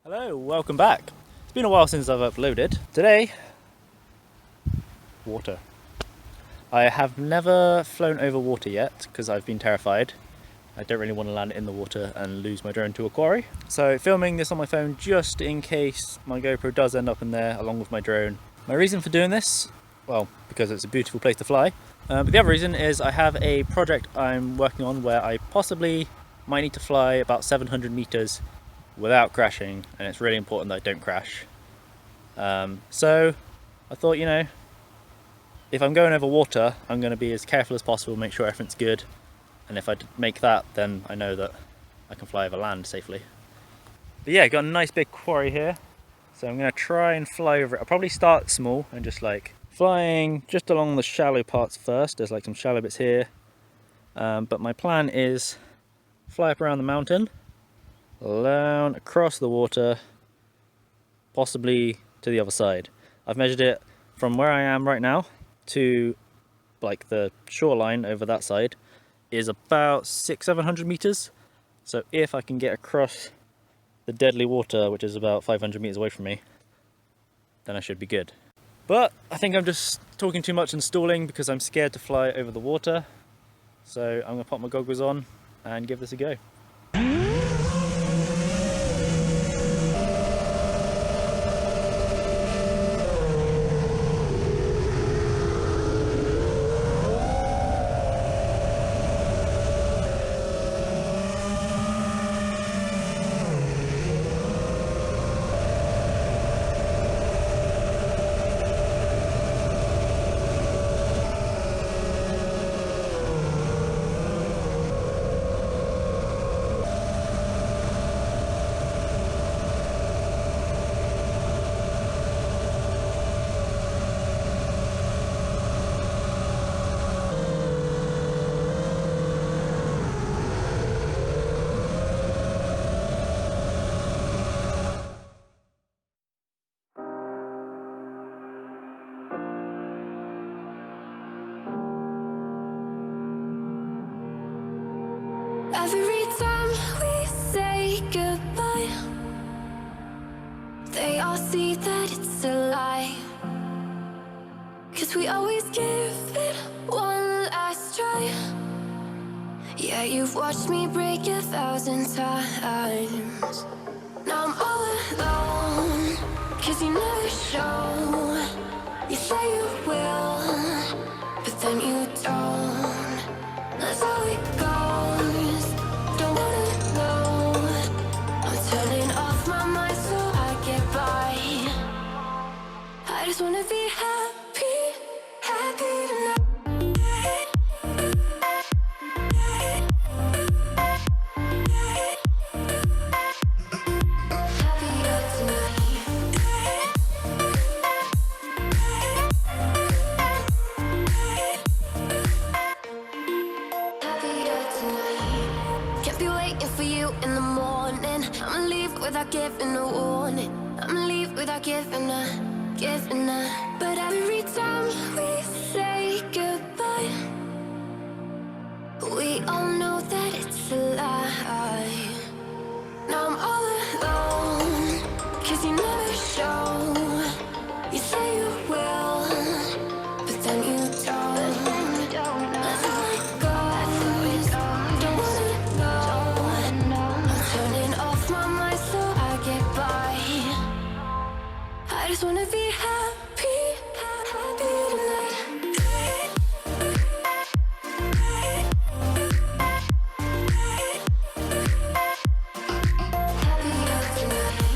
Hello, welcome back. It's been a while since I've uploaded. Today, water. I have never flown over water yet because I've been terrified. I don't really want to land in the water and lose my drone to a quarry. So filming this on my phone just in case my GoPro does end up in there along with my drone. My reason for doing this, well, because it's a beautiful place to fly. But the other reason is I have a project I'm working on where I possibly might need to fly about 700 meters without crashing, and it's really important that I don't crash. So I thought, you know, if I'm going over water, I'm going to be as careful as possible, make sure everything's good, and if I make that, then I know that I can fly over land safely. But yeah, got a nice big quarry here, so I'm going to try and fly over it. I'll probably start small and just like flying just along the shallow parts first. There's like some shallow bits here, but my plan is fly up around the mountain, down across the water, possibly to the other side. I've measured it from where I am right now to like the shoreline over that side is about 600-700 meters. So if I can get across the deadly water, which is about 500 meters away from me, then I should be good. But I think I'm just talking too much and stalling because I'm scared to fly over the water. So I'm gonna pop my goggles on and give this a go. Every time we say goodbye, they all see that it's a lie. 'Cause we always give it one last try. Yeah, you've watched me break 1,000 times. Now I'm all alone, 'cause you never show. You say you will, but then you don't. That's how it goes. Don't wanna know. I'm turning off my mind so I get by. I just wanna be happy, happy tonight. Happier tonight. Happier tonight. Can't be waiting for you in the morning. I'ma leave without giving a warning. I'ma leave without giving a. But every time we say goodbye, we all know that it's a lie. Now I'm all alone, 'cause you never show. You say you will, but then you don't. That's how it goes. Don't wanna know. I'm turning off my mind so I get by. I just wanna be happy, happy tonight. Happier tonight.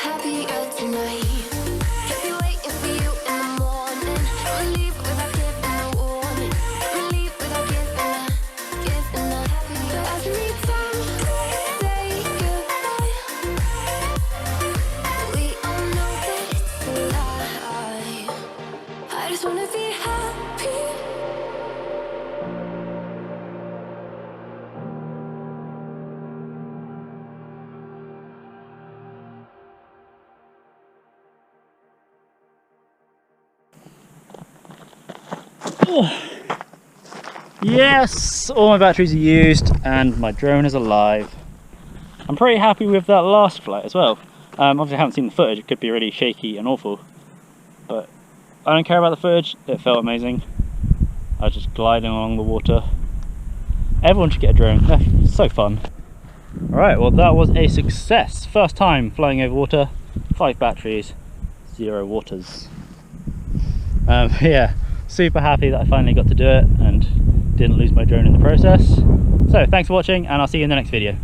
Happier tonight. Can't be waiting for you in the morning. I'ma leave without giving a warning. I'ma leave without giving a. But every time we say goodbye, we all know that it's a lie. I just wanna be happy. Yes, all my batteries are used and my drone is alive. I'm pretty happy with that last flight as well. Obviously I haven't seen the footage, it could be really shaky and awful, but I don't care about the footage, it felt amazing. I was just gliding along the water. Everyone should get a drone, they're so fun. Alright, well that was a success. First time flying over water, 5 batteries, 0 waters. Yeah, super happy that I finally got to do it and didn't lose my drone in the process. So thanks for watching and I'll see you in the next video.